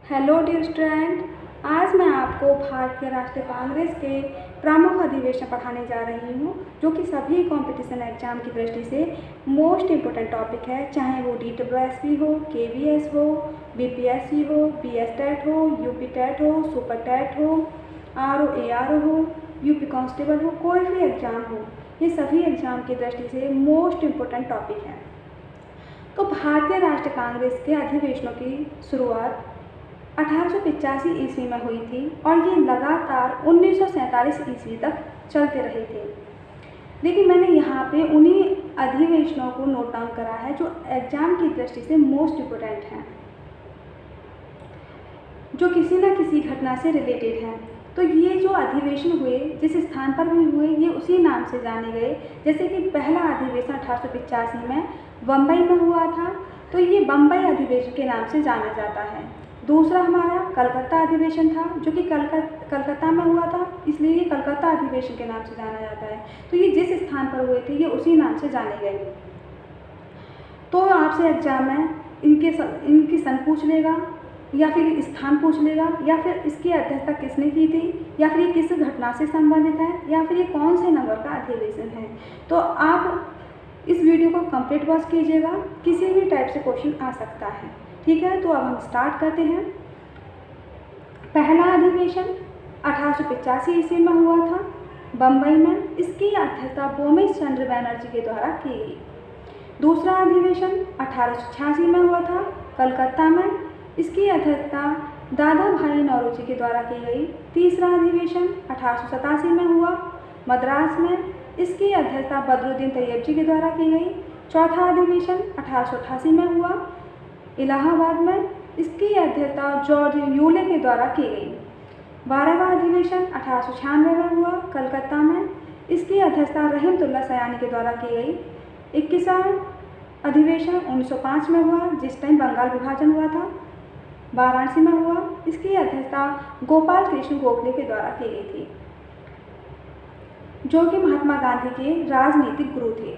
Hello dear student, आज मैं आपको भारतीय राष्ट्रीय कांग्रेस के प्रमुख अधिवेशन पढ़ाने जा रही हूँ, जो कि सभी कंपटीशन एग्जाम की दृष्टि से मोस्ट इम्पोर्टेंट टॉपिक है। चाहे वो DSSB हो, KVS हो, BPSC हो, BS टेट हो, UP टेट हो, सुपर टेट हो, RO ARO हो, UP कांस्टेबल हो, कोई भी एग्ज़ाम हो, ये सभी एग्ज़ाम की दृष्टि से मोस्ट इम्पोर्टेंट टॉपिक है। तो भारतीय राष्ट्रीय कांग्रेस के अधिवेशनों की शुरुआत 1885 ईस्वी में हुई थी और ये लगातार 1947 ईस्वी तक चलते रहे थे। लेकिन मैंने यहाँ पे उन्हीं अधिवेशनों को नोट डाउन करा है जो एग्जाम की दृष्टि से मोस्ट इम्पोर्टेंट हैं, जो किसी न किसी घटना से रिलेटेड हैं। तो ये जो अधिवेशन हुए, जिस स्थान पर भी हुए, ये उसी नाम से जाने गए। जैसे कि पहला अधिवेशन 1885 में बम्बई में हुआ था, तो ये बम्बई अधिवेशन के नाम से जाना जाता है। दूसरा हमारा कलकत्ता अधिवेशन था, जो कि कलकत्ता में हुआ था, इसलिए ये कलकत्ता अधिवेशन के नाम से जाना जाता है। तो ये जिस स्थान पर हुए थे, ये उसी नाम से जाने गए। तो आपसे एग्जाम में इनकी सन पूछ लेगा, या फिर स्थान पूछ लेगा, या फिर इसकी अध्यक्षता किसने की थी, या फिर ये किस घटना से संबंधित है, या फिर ये कौन से नंबर का अधिवेशन है। तो आप इस वीडियो को कंप्लीट वॉच कीजिएगा, किसी भी टाइप से क्वेश्चन आ सकता है। ठीक है, तो अब हम स्टार्ट करते हैं। पहला अधिवेशन 1885 ईस्वी में हुआ था बम्बई में। इसकी अध्यक्षता बोमिश चंद्र बनर्जी के द्वारा की गई। दूसरा अधिवेशन 1886 में हुआ था कलकत्ता में। इसकी अध्यक्षता दादा भाई नौरोजी के द्वारा की गई। तीसरा अधिवेशन 1887 में हुआ मद्रास में। इसकी अध्यक्षता बदरुद्दीन तैयब जी के द्वारा की गई। चौथा अधिवेशन 1888 में हुआ इलाहाबाद में। इसकी अध्यक्षता जॉर्ज यूले के द्वारा की गई। 12वां अधिवेशन 1896 में हुआ कलकत्ता में। इसकी अध्यक्षता रहीमतुल्लाह सयानी के द्वारा की गई। 21वां अधिवेशन 1905 में हुआ, जिस टाइम बंगाल विभाजन हुआ था, वाराणसी में हुआ। इसकी अध्यक्षता गोपाल कृष्ण गोखले के द्वारा की गई थी, जो कि महात्मा गांधी के राजनीतिक गुरु थे।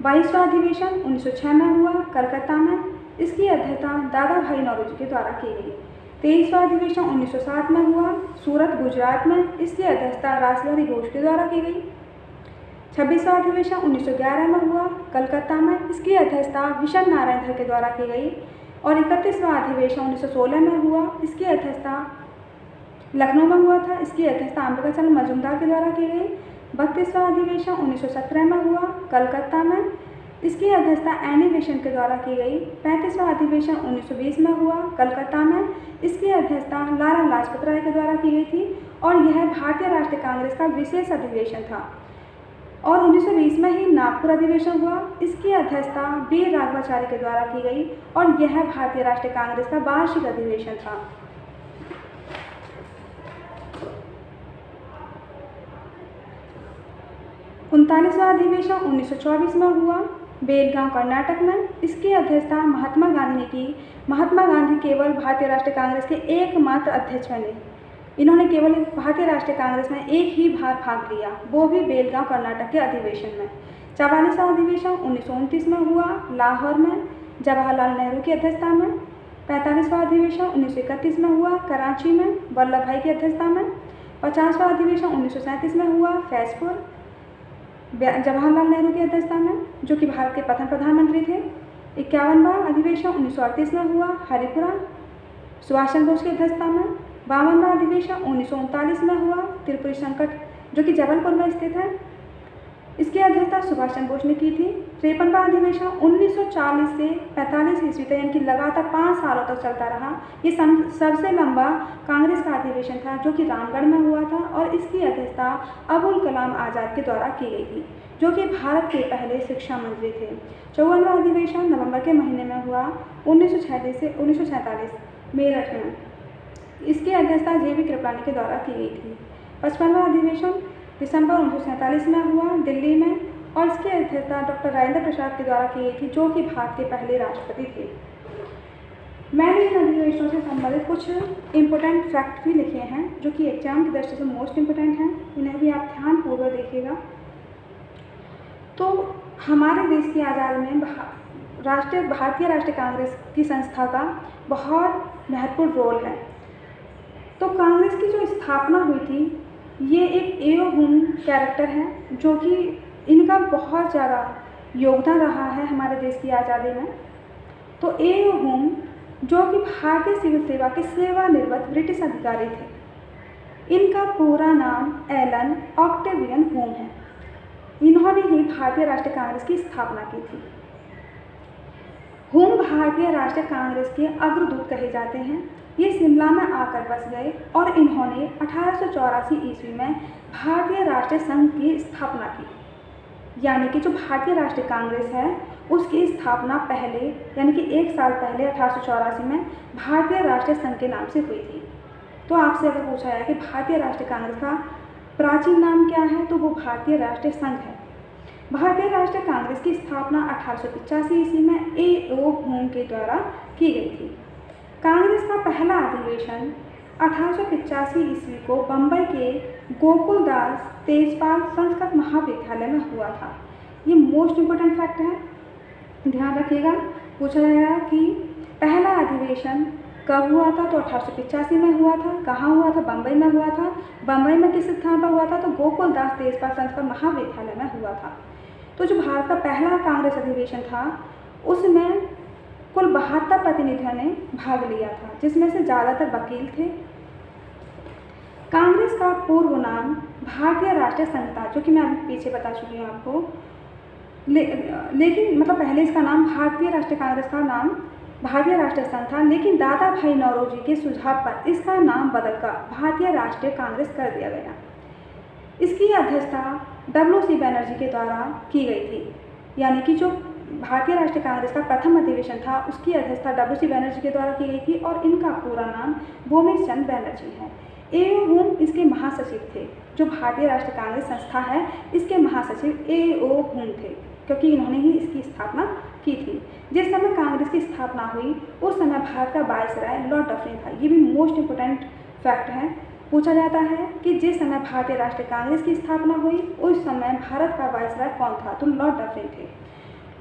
22वां अधिवेशन 1906 में हुआ कलकत्ता में। इसकी अध्यक्षता दादा भाई नौरोजी के द्वारा की गई। 23वां अधिवेशन 1907 में हुआ सूरत गुजरात में। इसकी अध्यक्षता रासबिहारी घोष के द्वारा की गई। 26वां अधिवेशन 1911 में हुआ कलकत्ता में। इसकी अध्यक्षता विशन नारायण धर के द्वारा की गई। और 31वां अधिवेशन 1916 में हुआ। इसकी अध्यक्षता लखनऊ में हुआ था। इसकी अध्यक्षता अंबिकाचरण मजूमदार के द्वारा की गई। 32वां अधिवेशन 1917 में हुआ कलकत्ता में। इसकी अध्यक्षता एनी बेसेंट के द्वारा की गई। 35वां अधिवेशन 1920 में हुआ कलकत्ता में। इसकी अध्यक्षता लाला लाजपत राय के द्वारा की गई थी और यह भारतीय राष्ट्रीय कांग्रेस का विशेष अधिवेशन था। और 1920 में ही नागपुर अधिवेशन हुआ। इसकी अध्यक्षता वीर राघवाचार्य के द्वारा की गई और यह भारतीय राष्ट्रीय कांग्रेस का वार्षिक अधिवेशन था। उनतालीसवां अधिवेशन 1924 में हुआ बेलगांव कर्नाटक में। इसकी अध्यक्षता महात्मा गांधी ने की। महात्मा गांधी केवल भारतीय राष्ट्रीय कांग्रेस के एकमात्र अध्यक्ष बने। इन्होंने केवल भारतीय राष्ट्रीय कांग्रेस में एक ही बार भाग लिया, वो भी बेलगांव कर्नाटक के अधिवेशन में। 44वां अधिवेशन 1929 में हुआ लाहौर में, जवाहरलाल नेहरू की अध्यक्षता में। 45वां अधिवेशन 1931 में हुआ कराची में, वल्लभ भाई की अध्यक्षता में। 50वां अधिवेशन 1937 में हुआ फैजपुर, जवाहरलाल नेहरू की अध्यक्षता में, जो कि भारत के प्रथम प्रधानमंत्री थे। 51वां अधिवेशन 1938 में हुआ हरिपुरा, सुभाष चंद्र बोस की अध्यक्षता में। 52वां अधिवेशन 1939 में हुआ त्रिपुरी संकट, जो कि जबलपुर में स्थित है। इसकी अध्यक्षता सुभाष चंद्र बोस ने की थी। 53वां अधिवेशन 1940 से 45 ईस्वी तक, यानी कि लगातार 5 सालों तक चलता रहा। ये सबसे लंबा कांग्रेस का अधिवेशन था, जो कि रामगढ़ में हुआ था और इसकी अध्यक्षता अबुल कलाम आज़ाद के द्वारा की गई थी, जो कि भारत के पहले शिक्षा मंत्री थे। 54वां अधिवेशन नवंबर के महीने में हुआ 1946 से 1947 मेरठ में। इसकी अध्यक्षता JB कृपलानी के द्वारा की गई थी। 55वां अधिवेशन दिसंबर 1947 में हुआ दिल्ली में और इसकी अध्यक्षता डॉक्टर राजेंद्र प्रसाद के द्वारा की गई थी, जो कि भारत के पहले राष्ट्रपति थे। मैंने इन अधिवेशनों से संबंधित कुछ इम्पोर्टेंट फैक्ट भी लिखे हैं, जो कि एग्जाम की दृष्टि से मोस्ट इम्पोर्टेंट हैं। इन्हें भी आप ध्यानपूर्वक देखिएगा। तो हमारे देश की आज़ादी में भारतीय राष्ट्रीय कांग्रेस की संस्था का बहुत महत्वपूर्ण रोल है। तो कांग्रेस की जो स्थापना हुई थी, ये एक एओ हुम कैरेक्टर है, जो कि इनका बहुत ज़्यादा योगदान रहा है हमारे देश की आज़ादी में। तो एओ हुम जो कि भारतीय सिविल सेवा के सेवानिवृत्त ब्रिटिश अधिकारी थे। इनका पूरा नाम एलन ऑक्टेवियन हुम है। इन्होंने ही भारतीय राष्ट्रीय कांग्रेस की स्थापना की थी। हुम भारतीय राष्ट्रीय कांग्रेस के अग्रदूत कहे जाते हैं। ये शिमला में आकर बस गए और इन्होंने 1884 ईस्वी में भारतीय राष्ट्रीय संघ की स्थापना की। यानी कि जो भारतीय राष्ट्रीय कांग्रेस है उसकी स्थापना पहले, यानी कि 1 साल पहले 1884 में भारतीय राष्ट्रीय संघ के नाम से हुई थी। तो आपसे अगर पूछा जाए कि भारतीय राष्ट्रीय कांग्रेस का प्राचीन नाम क्या है, तो वो भारतीय राष्ट्रीय संघ है। भारतीय राष्ट्रीय कांग्रेस की स्थापना 1885 ईस्वी में एओ हुम के द्वारा की गई थी। कांग्रेस का पहला अधिवेशन 1885 ईस्वी को बम्बई के गोकुलदास तेजपाल संस्कृत महाविद्यालय में हुआ था। ये मोस्ट इम्पोर्टेंट फैक्ट है, ध्यान रखिएगा। पूछा जाएगा कि पहला अधिवेशन कब हुआ था, तो 1885 में हुआ था। कहाँ हुआ था? बम्बई में हुआ था। बम्बई में किस स्थान पर हुआ था? तो गोकुलदास तेजपाल संस्कृत महाविद्यालय में हुआ था। तो जो भारत का पहला कांग्रेस अधिवेशन था उसमें कुल 72 प्रतिनिधियों ने भाग लिया था, जिसमें से ज़्यादातर वकील थे। कांग्रेस का पूर्व नाम भारतीय राष्ट्रीय संघ था, जो कि मैं अभी पीछे बता चुकी हूँ आपको। लेकिन मतलब पहले इसका नाम भारतीय राष्ट्रीय कांग्रेस का नाम भारतीय राष्ट्रीय संघ था, लेकिन दादा भाई नौरोजी के सुझाव पर इसका नाम बदलकर भारतीय राष्ट्रीय कांग्रेस कर दिया गया। इसकी अध्यक्षता WC बैनर्जी के द्वारा की गई थी। यानी कि जो भारतीय राष्ट्रीय कांग्रेस का प्रथम अधिवेशन था उसकी अध्यक्षता WC बैनर्जी के द्वारा की गई थी और इनका पूरा नाम भूमेश चंद्र बैनर्जी है। एओ हुम इसके महासचिव थे। जो भारतीय राष्ट्रीय कांग्रेस संस्था है इसके महासचिव एओ हुम थे, क्योंकि इन्होंने ही इसकी स्थापना की थी। जिस समय कांग्रेस की स्थापना हुई उस समय भारत का वायसराय लॉर्ड डफरिन था। ये भी मोस्ट इम्पोर्टेंट फैक्ट है। पूछा जाता है कि जिस समय भारतीय राष्ट्रीय कांग्रेस की स्थापना हुई उस समय भारत का वायसराय कौन था, तो लॉर्ड डफरिन थे।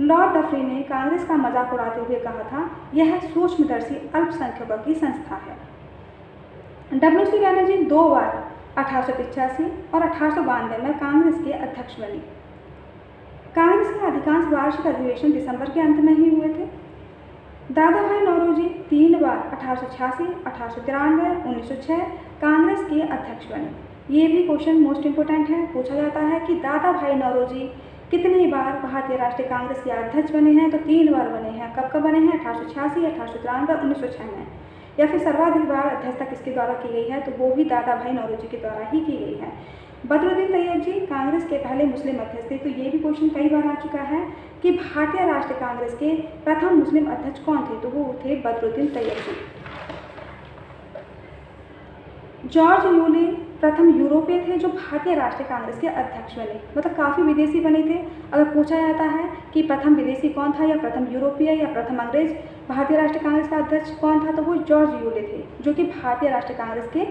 लॉर्ड डफरिन ने कांग्रेस का मजाक उड़ाते हुए कहा था, यह सूक्ष्मदर्शी अल्पसंख्यकों की संस्था है। WC बैनर्जी 2 बार 1885 और 1892 में कांग्रेस के अध्यक्ष बने। कांग्रेस के अधिकांश वार्षिक अधिवेशन दिसंबर के अंत में ही हुए थे। दादा भाई नौरोजी 3 बार 1886, 1893, 1906 कांग्रेस के अध्यक्ष बने। ये भी क्वेश्चन मोस्ट इम्पोर्टेंट है। पूछा जाता है कि दादा भाई नौरोजी कितनी बार भारतीय राष्ट्रीय कांग्रेस के अध्यक्ष बने हैं, तो 3 बार बने हैं। कब कब बने हैं? 1886, 1893, 1906 में। या फिर सर्वाधिक बार अध्यक्षता किसके द्वारा की गई है, तो वो भी दादा भाई नौरोजी के द्वारा ही की गई है। बदरुद्दीन तैयब जी कांग्रेस के पहले मुस्लिम अध्यक्ष थे। तो ये भी क्वेश्चन कई बार आ चुका है कि भारतीय राष्ट्रीय कांग्रेस के प्रथम मुस्लिम अध्यक्ष कौन थे, तो वो थे बदरुद्दीन तैयब जी। जॉर्ज यूले प्रथम यूरोपीय थे जो भारतीय राष्ट्रीय कांग्रेस के अध्यक्ष बने। मतलब काफ़ी विदेशी बने थे। अगर पूछा जाता है कि प्रथम विदेशी कौन था, या प्रथम यूरोपीय या प्रथम अंग्रेज भारतीय राष्ट्रीय कांग्रेस का अध्यक्ष कौन था, तो वो जॉर्ज यूले थे, जो कि भारतीय राष्ट्रीय कांग्रेस के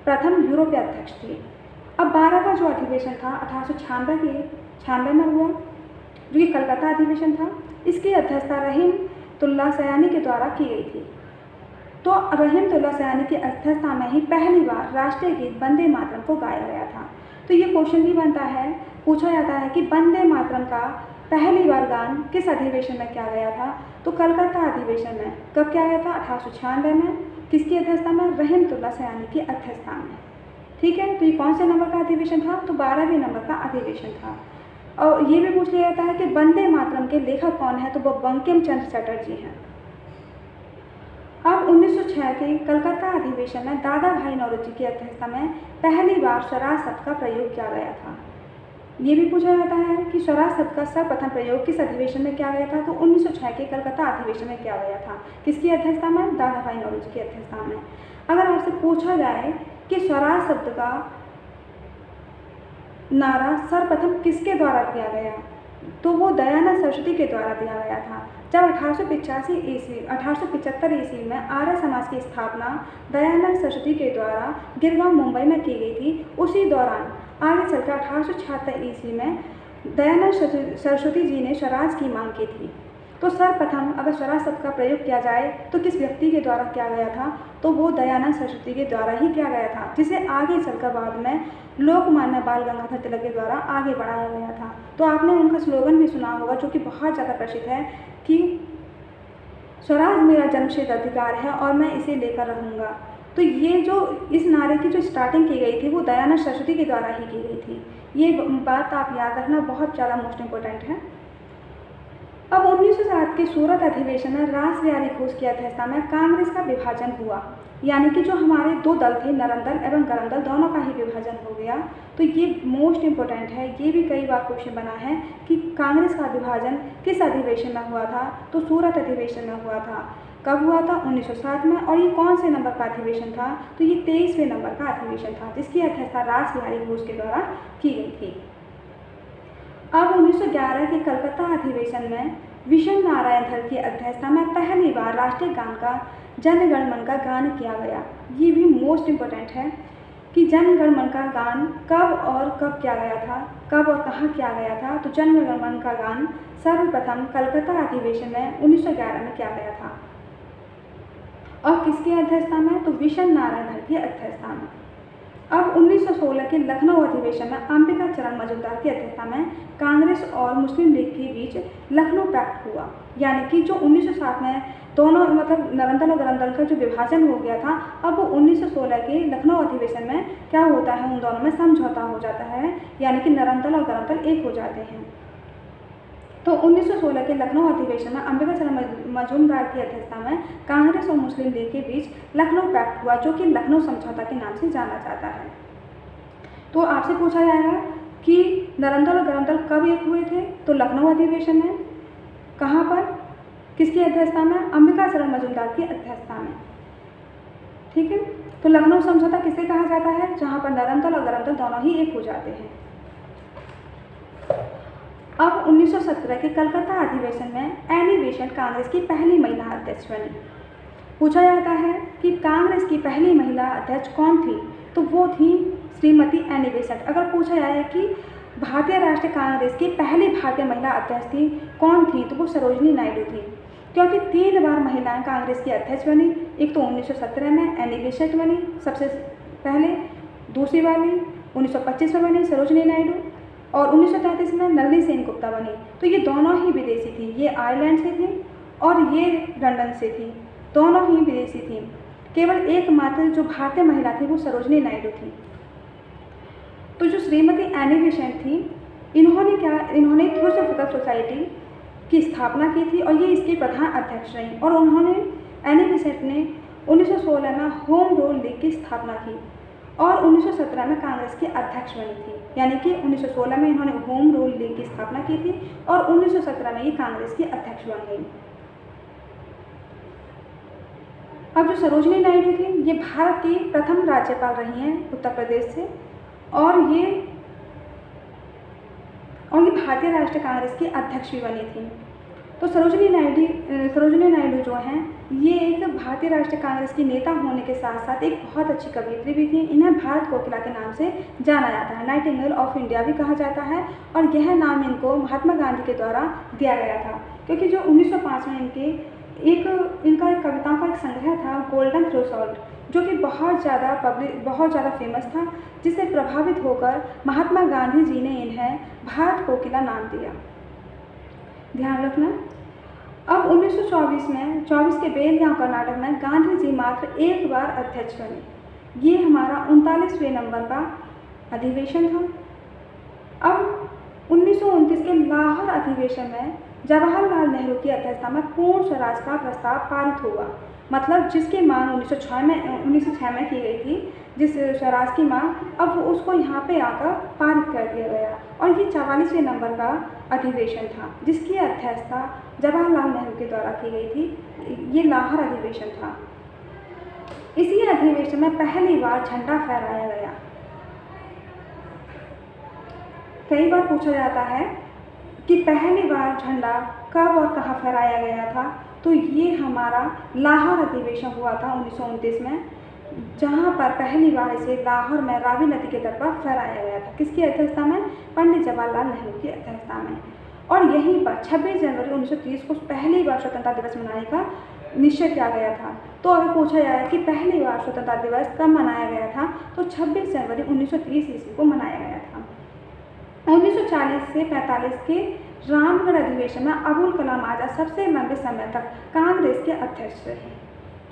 प्रथम यूरोपीय अध्यक्ष थे। अब 12वां जो अधिवेशन था 1896 में हुआ, जो कि कलकत्ता अधिवेशन था। इसकी अध्यक्षता रहीमतुल्लाह सयानी के द्वारा की गई थी। तो रहीमतुल्लाह सयानी की अध्यक्षता में ही पहली बार राष्ट्रीय गीत वंदे मातरम को गाया गया था। तो ये क्वेश्चन भी बनता है, पूछा जाता है कि वंदे मातरम का पहली बार गान किस अधिवेशन में किया गया था, तो कलकत्ता अधिवेशन में। कब किया गया था? 1896 में। किसकी अध्यक्षता में? रहीमतुल्लाह सयानी की अध्यक्षता में। ठीक है, तो ये कौन से नंबर का अधिवेशन था? तो 12वें नंबर का अधिवेशन था। और ये भी पूछ लिया जाता है कि वंदे मातरम के लेखक कौन है, तो वो बंकिम चंद्र चटर्जी हैं। अब 1906 के कलकत्ता अधिवेशन में दादा भाई नौरोजी की अध्यक्षता में पहली बार स्वराज शब्द का प्रयोग किया गया था। ये भी पूछा जाता है कि स्वराज शब्द का सर्वप्रथम प्रयोग किस अधिवेशन में किया गया था, तो 1906 के कलकत्ता अधिवेशन में किया गया था। किसकी अध्यक्षता में? दादा भाई नौरोजी की अध्यक्षता में। अगर आपसे पूछा जाए कि स्वराज शब्द का नारा सर्वप्रथम किसके द्वारा दिया गया, तो वो दयानंद सरस्वती के द्वारा दिया गया था। जब 1875 ईस्वी में आर्य समाज की स्थापना दयानंद सरस्वती के द्वारा गिरगांव मुंबई में की गई थी, उसी दौरान आगे चलकर 1876 ईस्वी में दयानंद सरस्वती जी ने स्वराज की मांग की थी। तो सर्वप्रथम अगर स्वराज शब्द का प्रयोग किया जाए तो किस व्यक्ति के द्वारा किया गया था, तो वो दयानंद सरस्वती के द्वारा ही किया गया था, जिसे आगे चलकर बाद में लोकमान्य बाल गंगाधर तिलक के द्वारा आगे बढ़ाया गया था। तो आपने उनका स्लोगन भी सुना होगा जो कि बहुत ज़्यादा प्रसिद्ध है कि स्वराज मेरा जन्मसिद्ध अधिकार है और मैं इसे लेकर रहूँगा। तो ये जो इस नारे की जो स्टार्टिंग की गई थी वो दयानंद सरस्वती के द्वारा ही की गई थी। ये बात आप याद रखना, बहुत ज़्यादा मोस्ट इम्पोर्टेंट है। अब 1907 के सूरत अधिवेशन में रास बिहारी घोष की अध्यक्षता में कांग्रेस का विभाजन हुआ, यानी कि जो हमारे दो दल थे नरम दल एवं गरम दल दोनों का ही विभाजन हो गया। तो ये मोस्ट इम्पोर्टेंट है, ये भी कई बार क्वेश्चन बना है कि कांग्रेस का विभाजन किस अधिवेशन में हुआ था, तो सूरत अधिवेशन में हुआ था। कब हुआ था? 1907 में। और ये कौन से नंबर का अधिवेशन था? तो ये 23वें नंबर का अधिवेशन था, जिसकी अध्यक्षता रास बिहारी घोष के द्वारा की गई थी। अब 1911 के कलकत्ता अधिवेशन में विशन नारायण धर की अध्यक्षता में पहली बार राष्ट्रीय गान का जन गण मन का गान किया गया। ये भी मोस्ट इम्पोर्टेंट है कि जन गण मन का गान कब किया गया था, कब और कहाँ किया गया था। तो जन गण मन का गान सर्वप्रथम कलकत्ता अधिवेशन में 1911 में किया गया था। और किसकी अध्यक्षता में? तो विशन नारायण धर की अध्यक्षता में। अब 1916 के लखनऊ अधिवेशन में अंबिका चरण मजूमदार की अध्यक्षता में कांग्रेस और मुस्लिम लीग के बीच लखनऊ पैक्ट हुआ, यानी कि जो 1907 में दोनों मतलब नरम दल और गरम दल का जो विभाजन हो गया था, अब वो 1916 के लखनऊ अधिवेशन में क्या होता है, उन दोनों में समझौता हो जाता है, यानी कि नरम दल और गरम दल एक हो जाते हैं। तो 1916 के लखनऊ अधिवेशन में अंबिका चरण मजूमदार की अध्यक्षता में कांग्रेस और मुस्लिम लीग के बीच लखनऊ पैक्ट हुआ, जो कि लखनऊ समझौता के नाम से जाना जाता है। तो आपसे पूछा जाएगा कि नरम दल और गरम दल कब एक हुए थे? तो लखनऊ अधिवेशन में। कहाँ पर? किसकी अध्यक्षता में? अंबिका चरण मजूमदार की अध्यक्षता में। ठीक है। तो लखनऊ समझौता किसे कहा जाता है? जहाँ पर नरम दल और गरम दल दोनों ही एक हो जाते हैं। अब 1917 के कलकत्ता अधिवेशन में एनी बेसेंट कांग्रेस की पहली महिला अध्यक्ष बनी। पूछा जाता है कि कांग्रेस की पहली महिला अध्यक्ष कौन थी? तो वो थी श्रीमती एनी बेसेंट। अगर पूछा जाए कि भारतीय राष्ट्रीय कांग्रेस की पहली भारतीय महिला अध्यक्ष थी कौन थी, तो वो सरोजनी नायडू थी, क्योंकि 3 बार महिलाएं कांग्रेस की अध्यक्ष बनी। एक तो 1917 में एनी बेसेंट बनी सबसे पहले, दूसरी बार भी 1925 में बनी सरोजनी नायडू, और 1933 में नलिनी सेन गुप्ता बनी। तो ये दोनों ही विदेशी थी, ये आयरलैंड से थी और ये लंदन से थी, दोनों ही विदेशी थी। केवल एकमात्र जो भारतीय महिला थी वो सरोजनी नायडू थी। तो जो श्रीमती एनी बेसेंट थी, इन्होंने थियोसॉफिकल सोसाइटी की स्थापना की थी और ये इसकी प्रधान अध्यक्ष रहीं। और उन्होंने एनी बेसेंट ने 1916 में होम रूल लीग की स्थापना की और 1917 में कांग्रेस की अध्यक्ष बनी थी, यानी कि 1916 में इन्होंने होम रूल लीग की स्थापना की थी और 1917 में ये कांग्रेस की अध्यक्ष बन गई। अब जो सरोजनी नायडू थी, ये भारत की प्रथम राज्यपाल रही हैं उत्तर प्रदेश से, और ये भारतीय राष्ट्रीय कांग्रेस की अध्यक्ष भी बनी थी। तो सरोजनी नायडू जो हैं, ये एक भारतीय राष्ट्रीय कांग्रेस की नेता होने के साथ साथ एक बहुत अच्छी कवयित्री भी थी। इन्हें भारत कोकिला के नाम से जाना जाता है, नाइटिंगेल ऑफ इंडिया भी कहा जाता है, और यह नाम इनको महात्मा गांधी के द्वारा दिया गया था, क्योंकि जो 1905 में इनका एक कविताओं का एक संग्रह था गोल्डन थ्रेशोल्ड, जो कि बहुत ज़्यादा फेमस था, जिससे प्रभावित होकर महात्मा गांधी जी ने इन्हें भारत कोकिला नाम दिया। ध्यान रखना। अब 1924 में 24 के बेलगांव कर्नाटक में गांधी जी मात्र एक बार अध्यक्ष बने। ये हमारा 39वें नंबर का अधिवेशन था। अब 1929 के लाहौर अधिवेशन में जवाहरलाल नेहरू की अध्यक्षता में पूर्ण स्वराज का प्रस्ताव पारित हुआ, मतलब जिसकी मांग 1906 में की गई थी, जिस स्वराज की मांग, अब उसको यहाँ पे आकर पारित कर दिया गया। और ये 44वें नंबर का अधिवेशन था, जिसकी अध्यक्षता जवाहरलाल नेहरू के द्वारा की गई थी। ये लाहौर अधिवेशन था। इसी अधिवेशन में पहली बार झंडा फहराया गया। कई बार पूछा जाता है कि पहली बार झंडा कब और कहाँ फहराया गया था, तो ये हमारा लाहौर अधिवेशन हुआ था 1929 में, जहाँ पर पहली बार इसे लाहौर में रावी नदी के तट पर फहराया गया था। किसकी अध्यक्षता में? पंडित जवाहरलाल नेहरू की अध्यक्षता में। और यहीं पर 26 जनवरी 1930 को पहली बार स्वतंत्रता दिवस मनाने का निश्चय किया गया था। तो अगर पूछा जाए कि पहली बार स्वतंत्रता दिवस कब मनाया गया था, तो 26 जनवरी 1930 ईस्वी को मनाया गया था। 1940 से 45 के रामगढ़ अधिवेशन में अबुल कलाम आज़ाद सबसे लंबे समय तक कांग्रेस के अध्यक्ष रहे।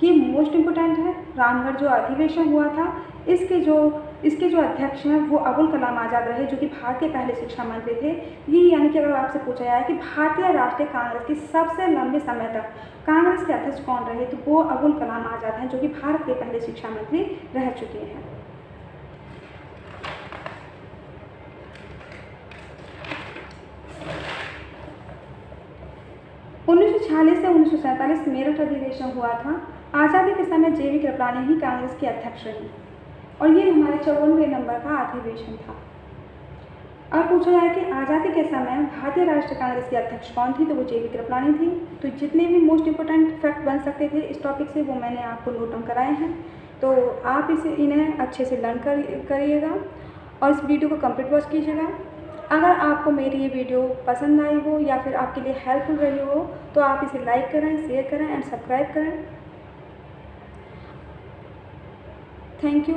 ये मोस्ट इम्पोर्टेंट है। रामगढ़ जो अधिवेशन हुआ था, इसके जो अध्यक्ष हैं वो अबुल कलाम आज़ाद रहे, जो कि भारत के पहले शिक्षा मंत्री थे। ये यानी कि अगर आपसे पूछा जाए कि भारतीय राष्ट्रीय कांग्रेस की सबसे लंबे समय तक कांग्रेस के अध्यक्ष कौन रहे, तो वो अबुल कलाम आज़ाद हैं, जो कि भारत के पहले शिक्षा मंत्री रह चुके हैं। उन्नीस से 1947 मेरठ अधिवेशन हुआ था। आज़ादी के समय JV कृपलानी ही कांग्रेस के अध्यक्ष रही और ये हमारे 54वें नंबर का अधिवेशन था। अब पूछा जाए कि आज़ादी के समय भारतीय राष्ट्रीय कांग्रेस की अध्यक्ष कौन थी, तो वो JV कृपलानी थी। तो जितने भी मोस्ट इम्पोर्टेंट फैक्ट बन सकते थे इस टॉपिक से, वो मैंने आपको नोट डाउन कराए हैं। तो आप इन्हें अच्छे से लर्न करिएगा और इस वीडियो को कंप्लीट वॉच कीजिएगा। अगर आपको मेरी ये वीडियो पसंद आई हो या फिर आपके लिए हेल्पफुल रही हो, तो आप इसे लाइक करें, शेयर करें एंड सब्सक्राइब करें। Thank you.